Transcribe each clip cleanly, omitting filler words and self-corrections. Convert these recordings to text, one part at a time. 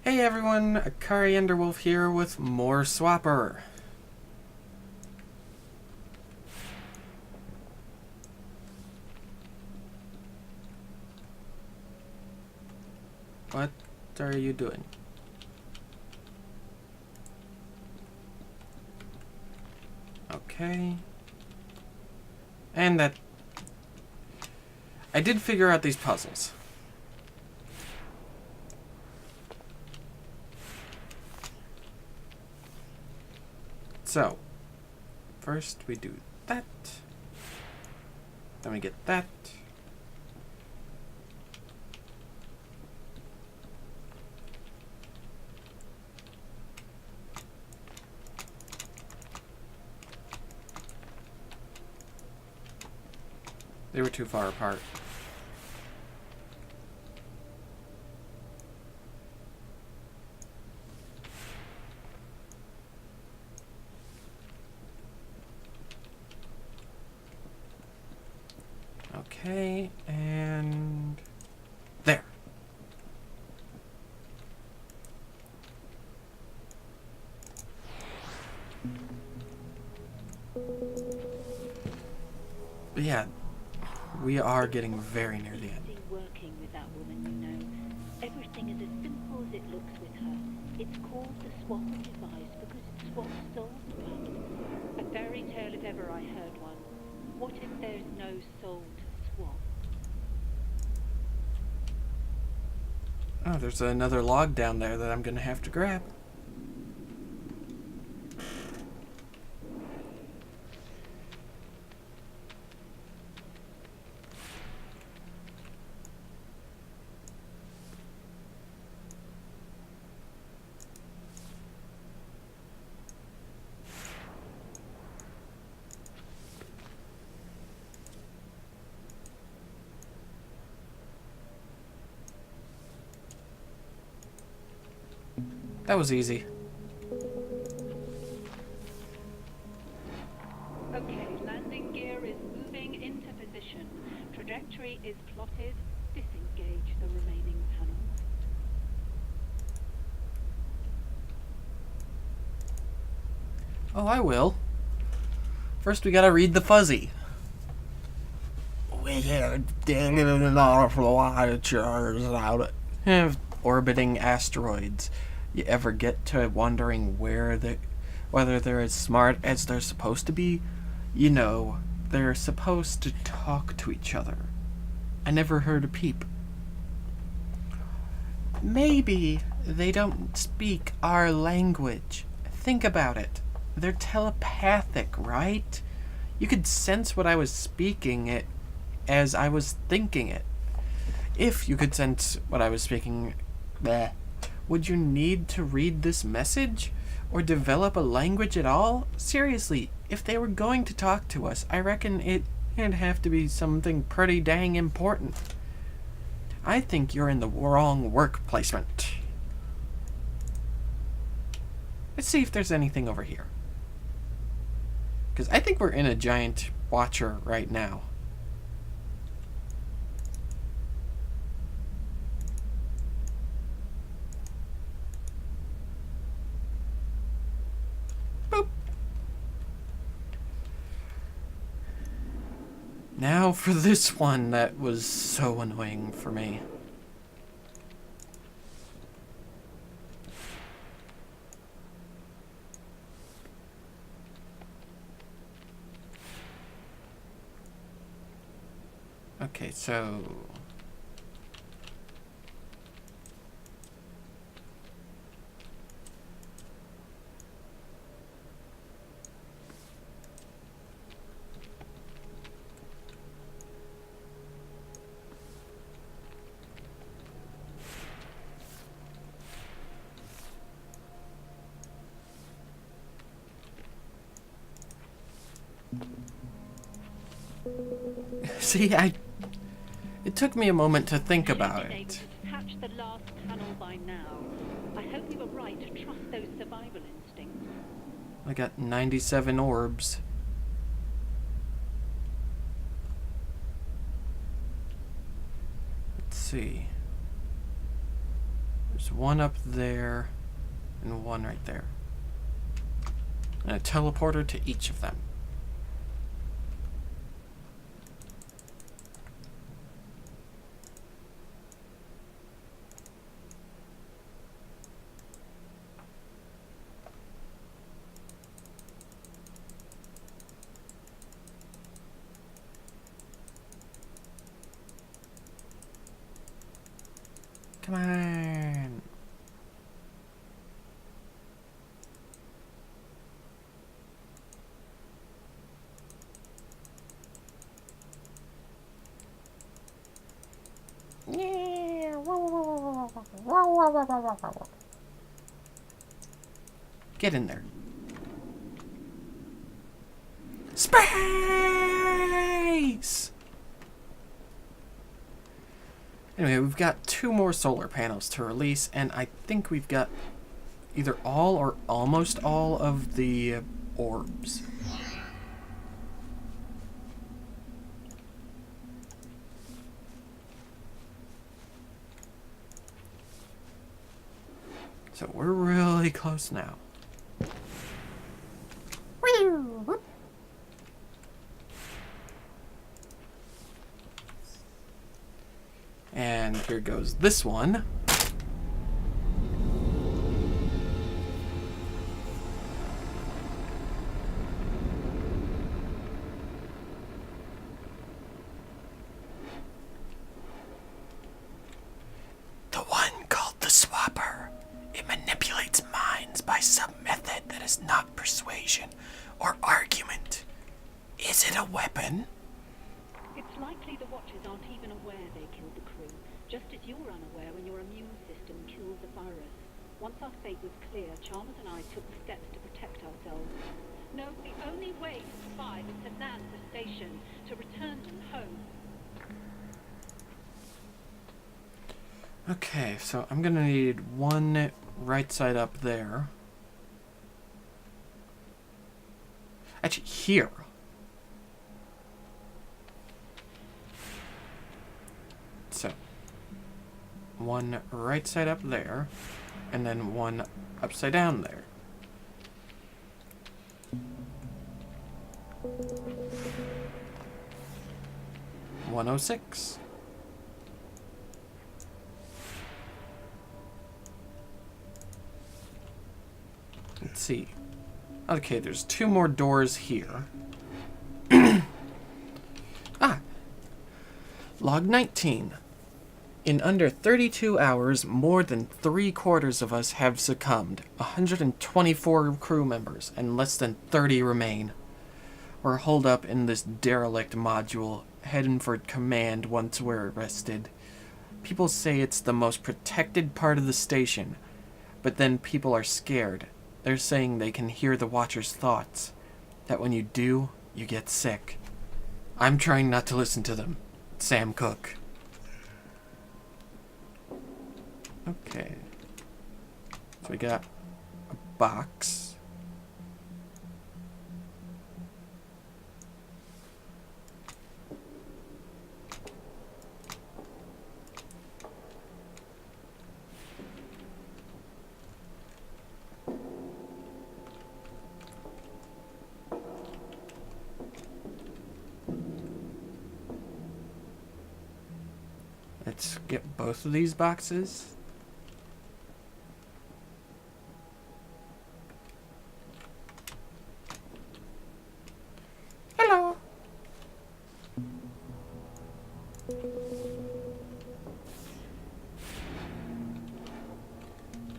Hey everyone, Akari Enderwolf here with more Swapper. What are you doing? Okay. And that... I did figure out these puzzles. So, first we do that. Then we get that. They were too far apart. Okay, and there. But yeah, we are getting very near the end. Working with that woman, you know. Everything is as simple as it looks with her. It's called the Swapper device because it swaps souls around. A fairy tale if ever I heard one. What if there's no soul to swap? Oh, there's another log down there that I'm gonna have to grab. That was easy. Okay, landing gear is moving into position. Trajectory is plotted. Disengage the remaining panels. Oh, I will. First, we gotta read the fuzzy. We have an awful lot of chars out of orbiting asteroids. You ever get to wondering whether they're as smart as they're supposed to be? You know, they're supposed to talk to each other. I never heard a peep. Maybe they don't speak our language. Think about it. They're telepathic, right? You could sense what I was speaking it as I was thinking it. If you could sense what I was speaking, would you need to read this message? Or develop a language at all? Seriously, if they were going to talk to us, I reckon it'd have to be something pretty dang important. I think you're in the wrong work placement. Let's see if there's anything over here. Because I think we're in a giant watcher right now. Boop. Now for this one that was so annoying for me. Okay, so... See, it took me a moment to think about it. Hatch the last panel by now. I hope we were right to trust those survival instincts. I got 97 orbs. Let's see. There's There's one up there and one right there. And a teleporter to each of them. Come on. Yeah. Get in there. Space! Anyway, we've got 2 more solar panels to release, and I think we've got either all or almost all of the orbs. So we're really close now. And here goes this one. The one called the Swapper. It manipulates minds by some method that is not persuasion or argument. Is it a weapon? It's likely the Watchers aren't even aware they killed the crew, just as you're unaware when your immune system kills a virus. Once our fate was clear, Chalmers and I took steps to protect ourselves. No, the only way to survive is to land the station, to return them home. Okay, so I'm gonna need one right side up there. Actually, here. So, one right side up there, and then one upside down there. $106. Let's see. Okay, there's 2 more doors here. Log 19. In under 32 hours, more than 3/4 of us have succumbed. 124 crew members, and less than 30 remain. We're holed up in this derelict module, heading for command once we're arrested. People say it's the most protected part of the station, but then people are scared. They're saying they can hear the Watcher's thoughts, that when you do, you get sick. I'm trying not to listen to them. Sam Cooke. Okay. So we got a box. Let's get both of these boxes. Hello.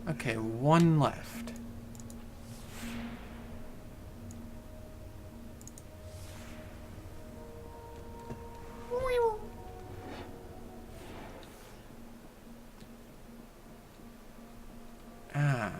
Okay, one left. Ah.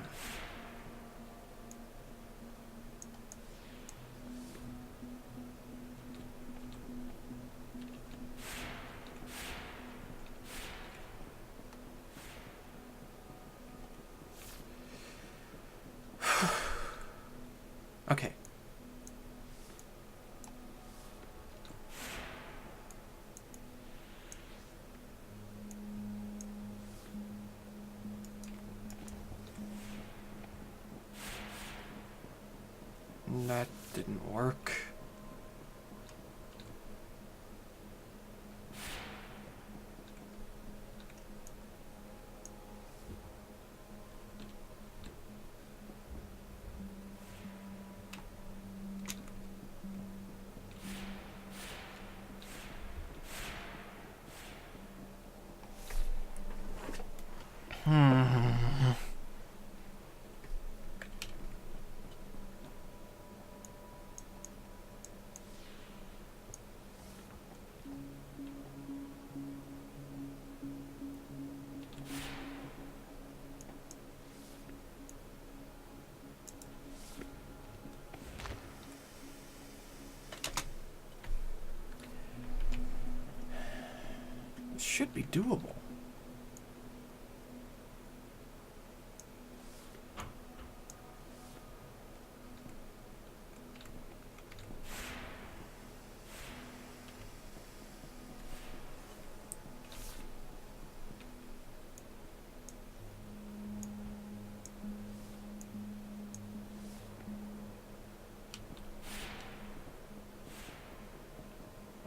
Didn't work. Should be doable.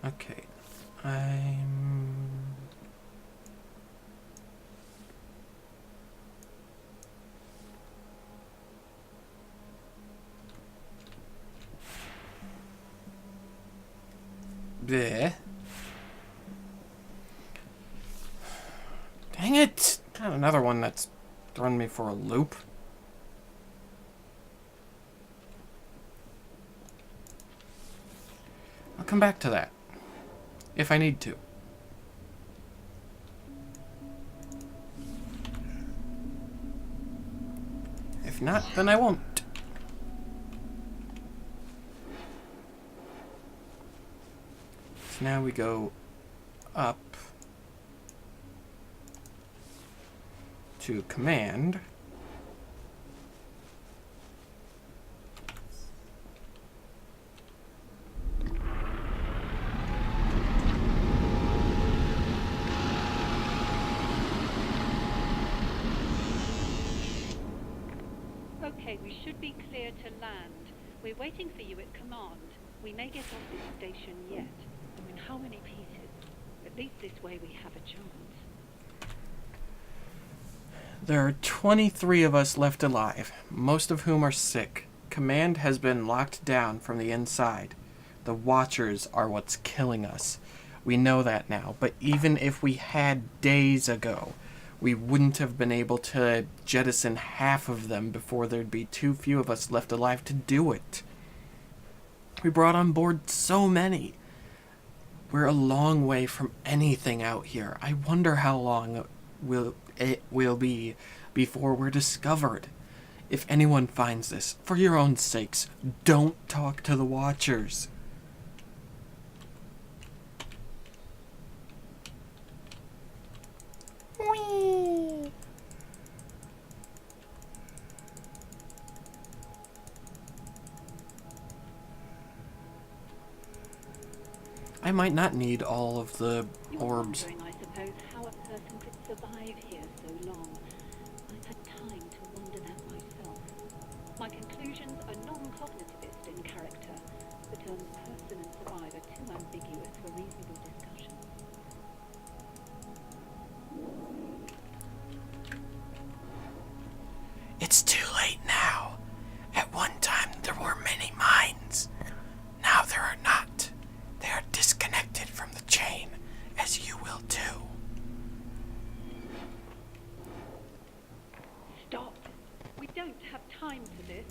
Okay, Bleh. Dang it! Got another one that's throwing me for a loop. I'll come back to that. If I need to. If not, then I won't. So now we go up to command. Okay, we should be clear to land. We're waiting for you at command. We may get off this station yet. In how many pieces? At least this way we have a chance. There are 23 of us left alive, most of whom are sick. Command has been locked down from the inside. The Watchers are what's killing us. We know that now, but even if we had days ago, we wouldn't have been able to jettison half of them before there'd be too few of us left alive to do it. We brought on board so many. We're a long way from anything out here. I wonder how long it will be before we're discovered. If anyone finds this, for your own sakes, don't talk to the Watchers. Whee! I might not need all of the orbs. You're wondering, I suppose, how a person could survive here so long. I've had time to wonder that myself. My conclusions are non-cognitivist in character. The terms person and survive are too ambiguous for reasonable discussion. It's too late now. At one time there were many minds. Now there are not. They are disconnected from the chain, as you will too. Stop. We don't have time for this.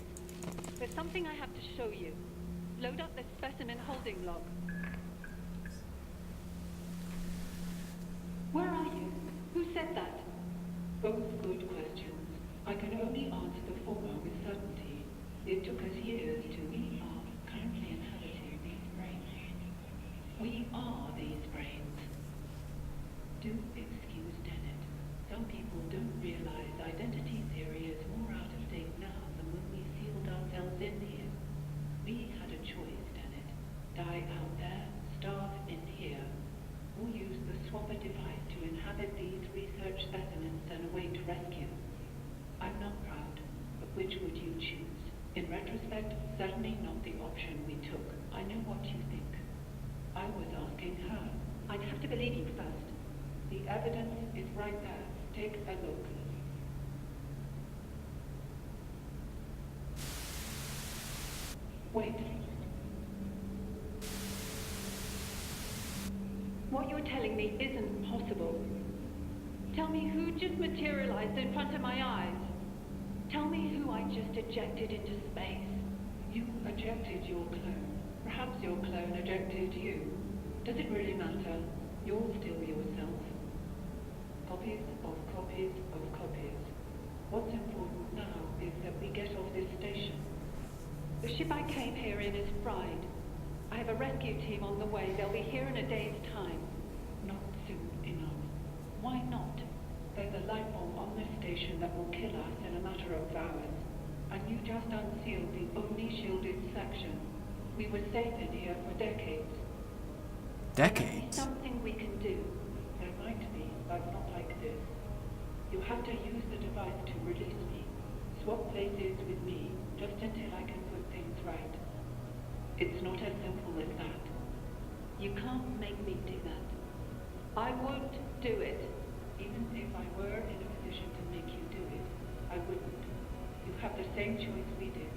There's something I have to show you. Load up the specimen holding log. Where are you? Who said that? Both good questions. I can only answer the former with certainty. It took us years to. We are currently inhabiting these brains. We are these brains. Do excuse Dennett. Some people don't realize identity theory is more out of date now than when we sealed ourselves in here. We had a choice, Dennett. Die out there, starve in here, or use the swapper device to inhabit these research specimens and await rescue. I'm not proud, but which would you choose? In retrospect, certainly not the option we took. I know what you think. I was asking her. I'd have to believe you first. The evidence is right there. Take a look. Wait. What you're telling me isn't possible. Tell me who just materialized in front of my eyes. Tell me who I just ejected into space. You ejected your clone. Perhaps your clone ejected you. Does it really matter? You're still yourself. Copies of copies of copies. What's important now is that we get off this station. The ship I came here in is fried. I have a rescue team on the way. They'll be here in a day's time. Not soon enough. Why not? There's a light bomb on this station that will kill us in a matter of hours. And you just unsealed the only shielded section. We were safe in here for decades. Decades? Something we can do. There might be, but not like this. You have to use the device to release me. Swap places with me, just until I can put things right. It's not as simple as that. You can't make me do that. I won't do it. Even if I were in a position to make you do it, I wouldn't. You have the same choice we did.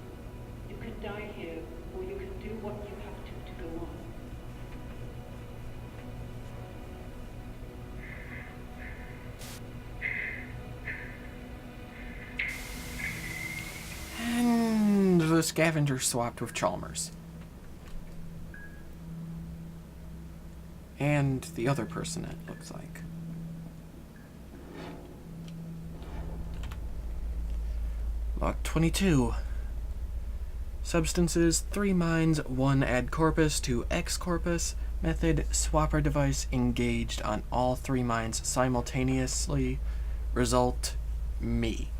You can die here, or you can do what you have to go on. And the scavenger swapped with Chalmers. And the other person, it looks like. Log 22. Substances, 3 mines, 1 add corpus to X corpus. Method, swapper device engaged on all 3 mines simultaneously. Result, me.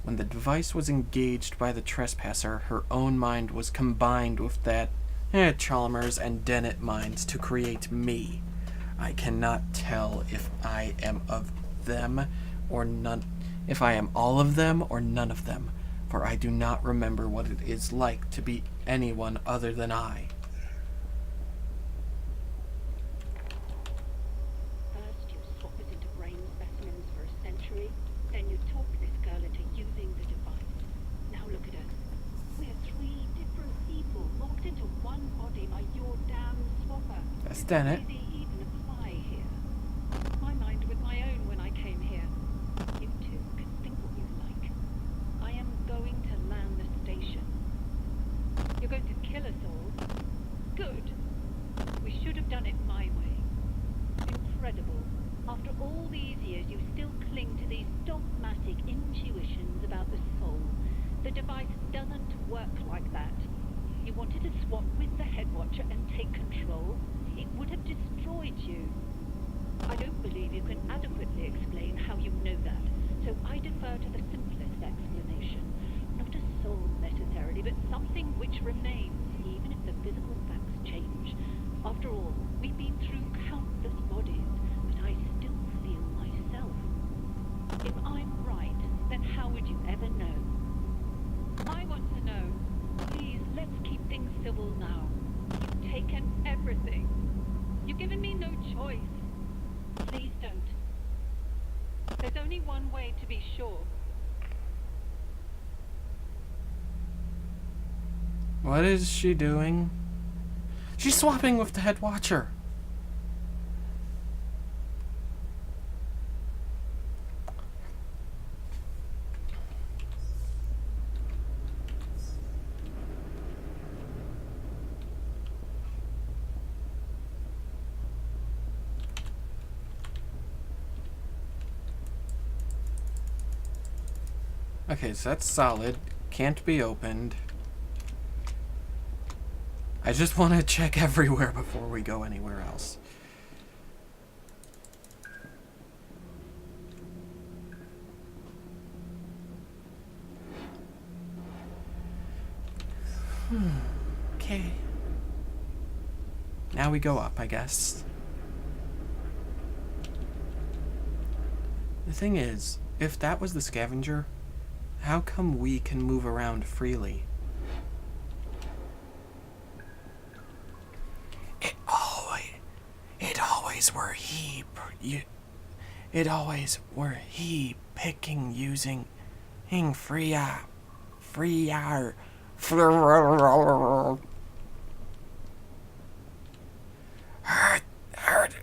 When the device was engaged by the trespasser, her own mind was combined with that Chalmers and Dennett minds to create me. I cannot tell if I am of them or none, if I am all of them or none of them, for I do not remember what it is like to be anyone other than I. First, you swap us into brain specimens for a century. Then you talk this girl into using the device. Now look at us. We're 3 different people locked into one body by your damn swapper. That's Dennett. Does it even apply here? My mind was my own when I came here. You two can think what you like. I am going to land the station. You're going to kill us all? Good. We should have done it my way. Incredible. After all these years, you still cling to these dogmatic intuitions about the soul. The device doesn't work like that. You wanted to swap with the Headwatcher and take control. It would have destroyed you. I don't believe you can adequately explain how you know that, so I defer to the simplest explanation. Not a soul necessarily, but something which remains, even if the physical facts change. After all, we've been through countless bodies, but I still feel myself. If I'm right, then how would you ever know? I want to know. Please, let's keep things civil now. You've taken everything. You've given me no choice. Please don't. There's only one way to be sure. What is she doing? She's swapping with the Headwatcher. Okay, so that's solid. Can't be opened. I just want to check everywhere before we go anywhere else. Okay. Now we go up, I guess. The thing is, if that was the scavenger, How come we can move around freely? It always were he. It always were he picking using freer. Hurt.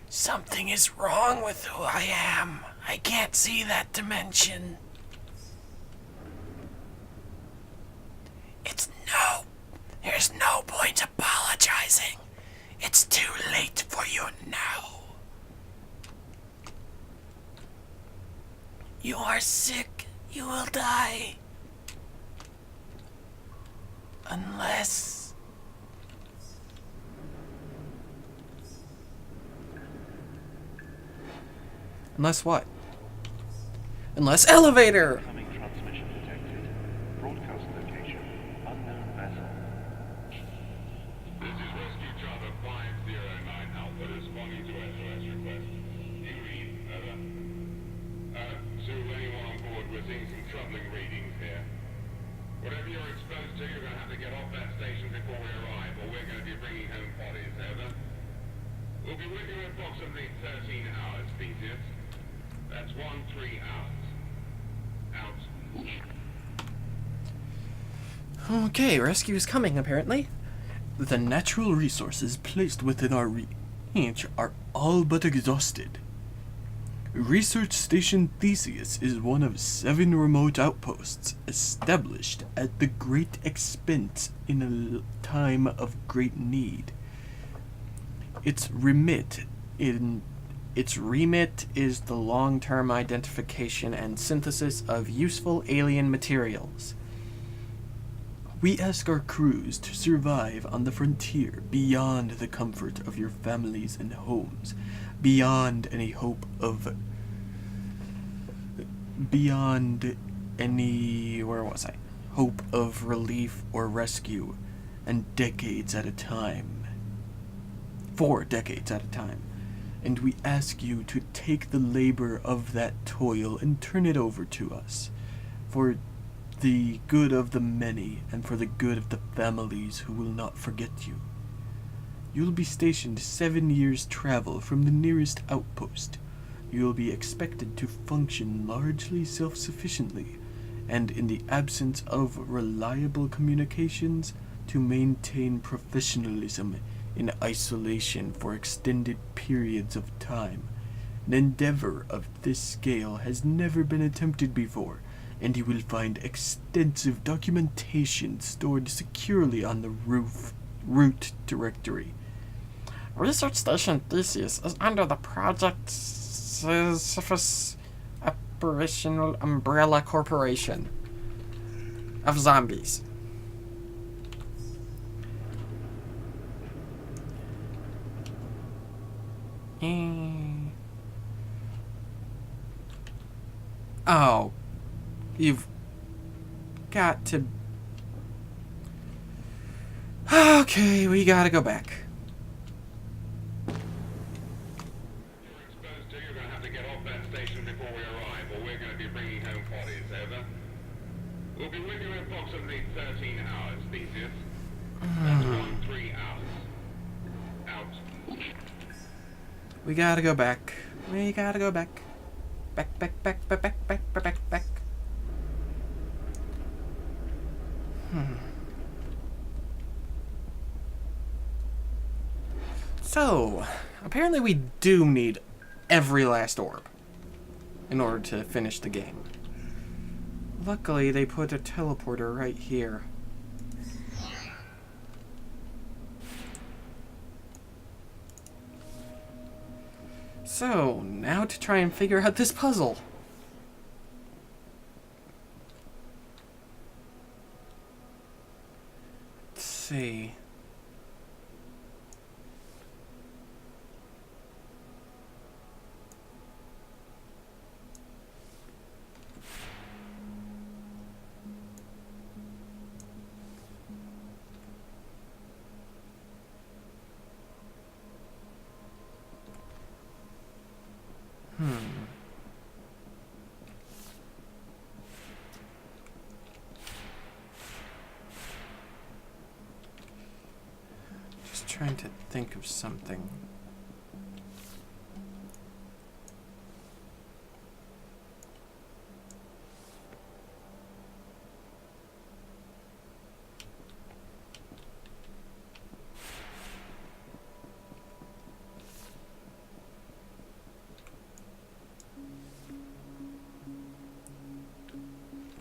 Something is wrong with who I am. I can't see that dimension. There's no point apologizing. It's too late for you now. You are sick. You will die. Unless... Unless what? Unless elevator! Incoming transmission detected. Broadcast location. Unknown vessel. This is Rescue Charter 509 Alpha responding to SOS request. You read, over. To anyone on board, we're seeing some troubling readings here. Whatever you're exposed to, you're going to have to get off that station before we arrive, or we're going to be bringing home bodies, over. We'll be with you in approximately 13 hours, Theseus. That's 13 hours. Out. Okay, rescue is coming, apparently. The natural resources placed within our reach are all but exhausted. Research Station Theseus is one of 7 remote outposts established at the great expense in a time of great need. Its remit is the long-term identification and synthesis of useful alien materials. We ask our crews to survive on the frontier beyond the comfort of your families and homes, beyond any hope of... hope of relief or rescue, and decades at a time. 4 decades at a time. And we ask you to take the labor of that toil and turn it over to us, for the good of the many and for the good of the families who will not forget you. You'll be stationed 7 years' travel from the nearest outpost. You'll be expected to function largely self-sufficiently, and in the absence of reliable communications, to maintain professionalism in isolation for extended periods of time. An endeavor of this scale has never been attempted before, and you will find extensive documentation stored securely on the route directory. Research Station Theseus is under the Project Sisyphus Operational Umbrella Corporation of Zombies. Oh, you've got to... Okay, we gotta go back. You're exposed to, you're going to have to get off that station before we arrive, or we're going to be bringing home bodies, over. We'll be with you in approximately 13 hours, Theseus. That's 13 hours. Out. We gotta go back. Back. So, apparently we do need every last orb in order to finish the game. Luckily, they put a teleporter right here. So, now to try and figure out this puzzle. Let's see. trying to think of something.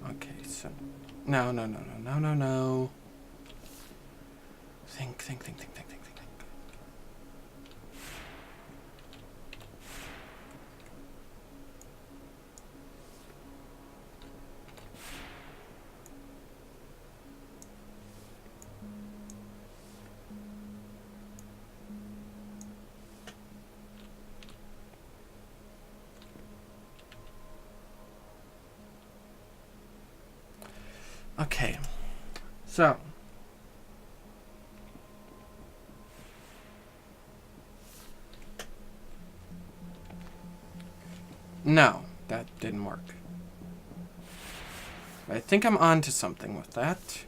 Okay, so no. Think. Okay, so no, that didn't work. I think I'm on to something with that.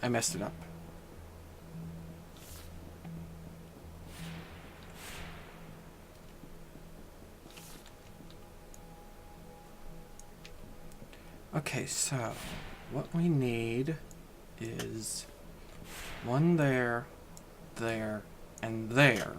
I messed it up. Okay, so what we need is one there, there, and there.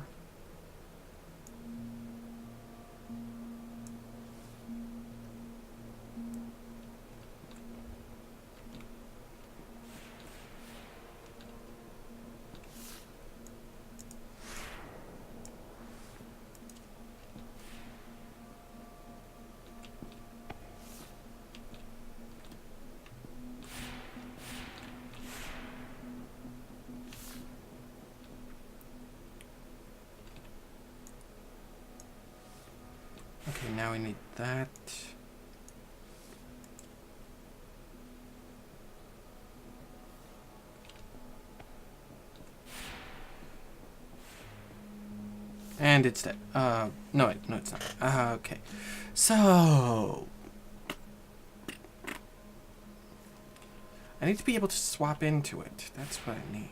Okay, now we need that. And it's dead. No, wait, no, it's not. Okay. So I need to be able to swap into it. That's what I need.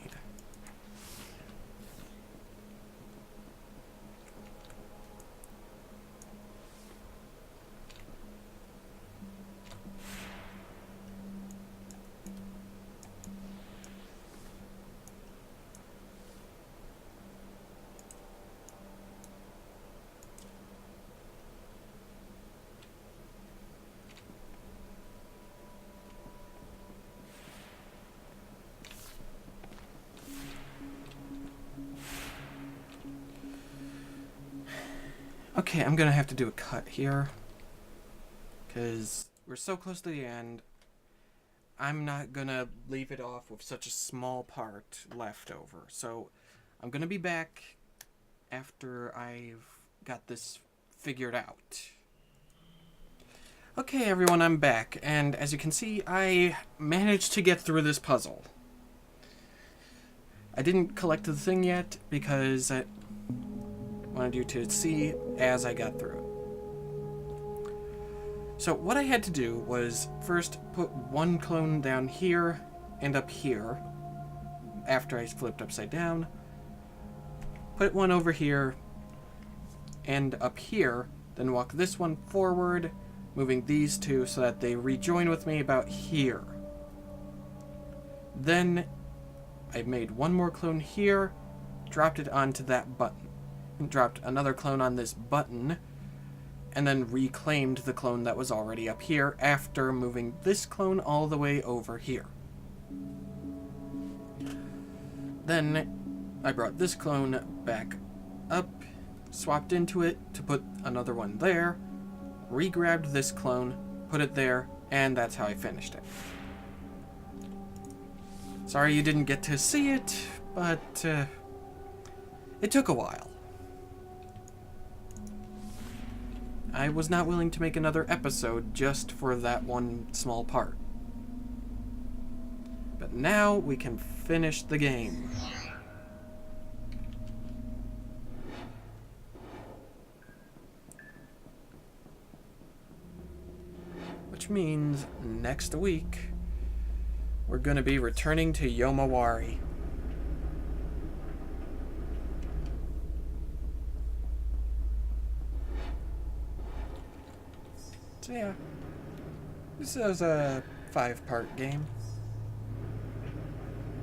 Okay, I'm gonna have to do a cut here, because we're so close to the end. I'm not gonna leave it off with such a small part left over. So I'm gonna be back after I've got this figured out. Okay, everyone, I'm back, and as you can see, I managed to get through this puzzle. I didn't collect the thing yet because I wanted you to see as I got through it. So what I had to do was first put one clone down here and up here after I flipped upside down, put one over here and up here, then walk this one forward, moving these two so that they rejoin with me about here. Then I made one more clone here, dropped it onto that button, and dropped another clone on this button, and then reclaimed the clone that was already up here after moving this clone all the way over here. Then I brought this clone back up, swapped into it to put another one there, re-grabbed this clone, put it there, and that's how I finished it. Sorry you didn't get to see it, but it took a while. I was not willing to make another episode just for that one small part. But now we can finish the game. which means next week we're going to be returning to Yomawari. So yeah, this is a 5-part game.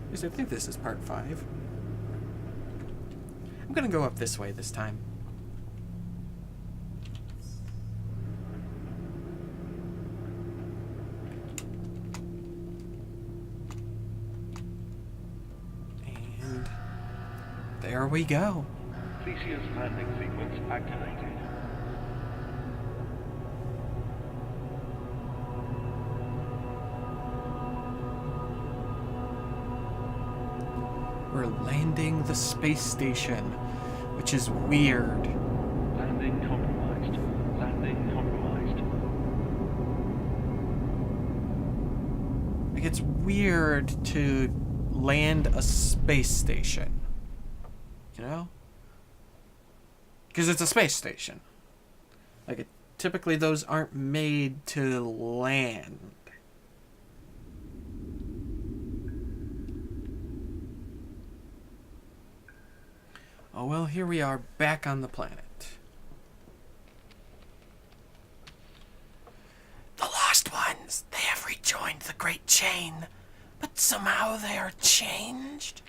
At least I think this is part 5. I'm gonna go up this way this time. And there we go. Theseus landing sequence activated. We're landing the space station, which is weird. Landing compromised. Landing compromised. Like, it's weird to land a space station. You know? Because it's a space station. Like, typically those aren't made to land. Oh well, here we are back on the planet. The Lost Ones! They have rejoined the Great Chain, but somehow they are changed.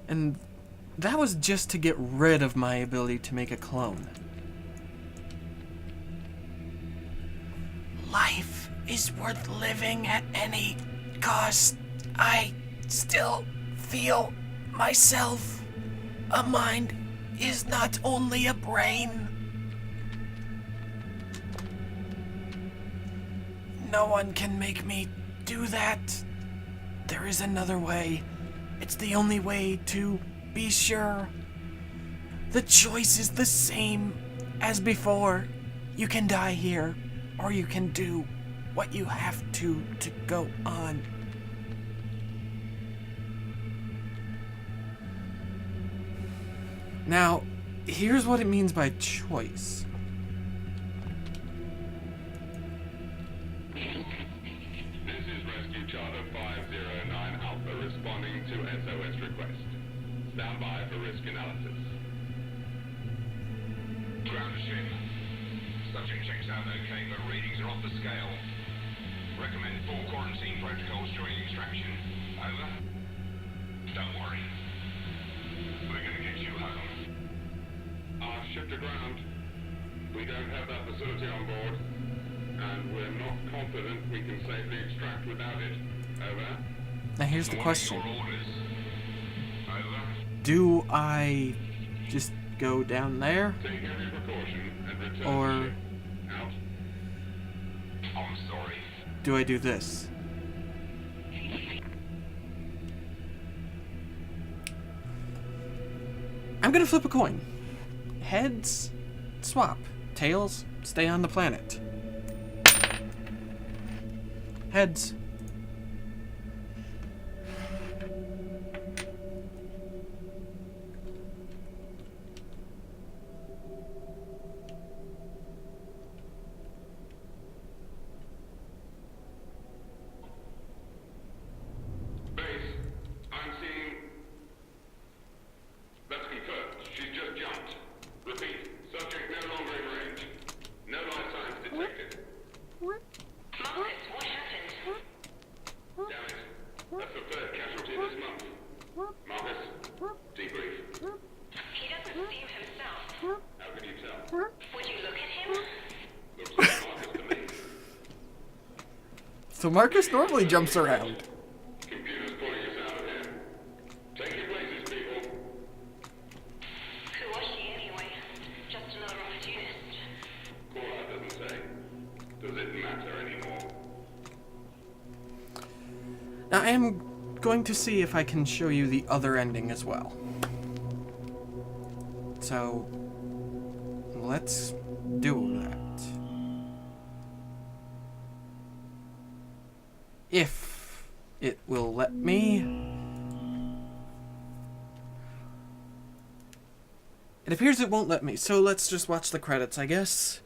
And that was just to get rid of my ability to make a clone. Life is worth living at any cost. I still feel myself. A mind is not only a brain. No one can make me do that. There is another way. It's the only way to be sure. The choice is the same as before. You can die here, or you can do what you have to go on. Now, here's what it means by choice. This is Rescue Charter 509 Alpha responding to SOS request. Stand by for risk analysis. Ground to ship. Subject checks out okay, but readings are off the scale. Recommend full quarantine protocols during extraction. Over. Don't worry. We're gonna get you home. Our ship to ground. We don't have that facility on board, and we're not confident we can safely extract without it. Over. Now here's the question. Your orders. Over. Do I just go down there? Take every precaution and return Or to ship. Out. I'm sorry. do I do this? I'm gonna flip a coin. Heads, swap. Tails, stay on the planet. Heads. Base, I'm seeing... Let's confirm. She's just jumped. Repeat, subject no longer in range. No life signs detected. Marcus, what happened? Damn it. That's the third casualty this month. Marcus, debrief. He doesn't seem himself. How can you tell? Would you look at him? Looks like Marcus to me. So Marcus normally jumps around. Computer's pulling us out of here. Take your places, people. Who was she anyway? Just another opportunist. Call-out doesn't say. Does it matter anymore? Now I am going to see if I can show you the other ending as well. So let's do that. if it will let me. It appears it won't let me, so let's just watch the credits, I guess.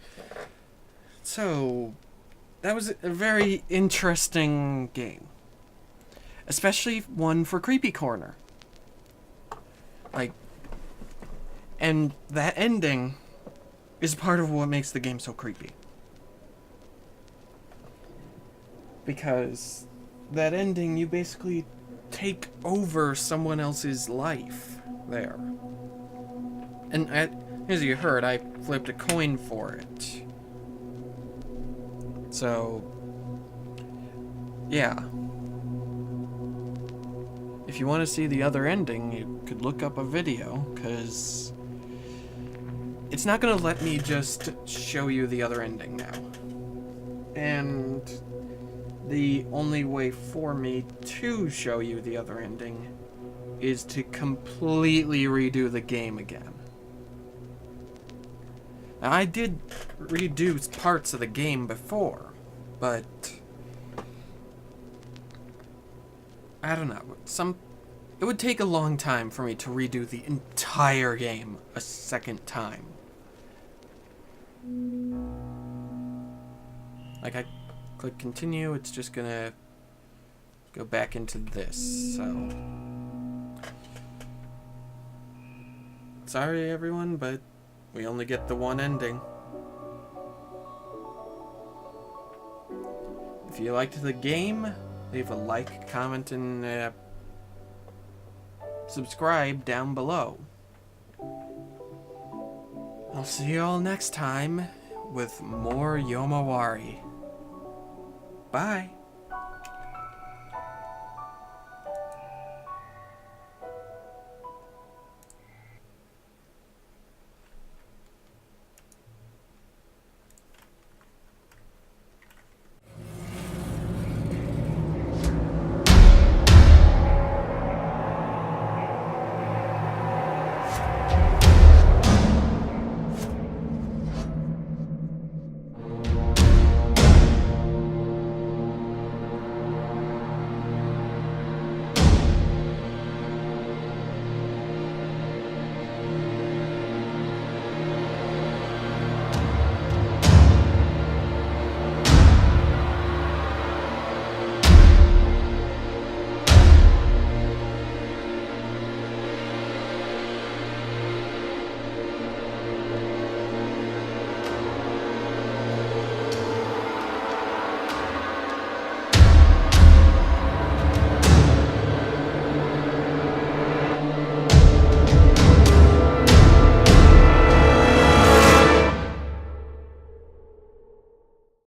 So, that was a very interesting game. Especially one for Creepy Corner. Like, and that ending is part of what makes the game so creepy. Because that ending, you basically take over someone else's life there. And as you heard, I flipped a coin for it. So, yeah. If you want to see the other ending, you could look up a video, because it's not going to let me just show you the other ending now. And the only way for me to show you the other ending is to completely redo the game again. Now, I did redo parts of the game before, but I don't know. It would take a long time for me to redo the entire game a second time. Like, I click continue, it's just gonna go back into this, so. Sorry, everyone, but we only get the one ending. If you liked the game, leave a like, comment, and subscribe down below. I'll see you all next time with more Yomawari. Bye.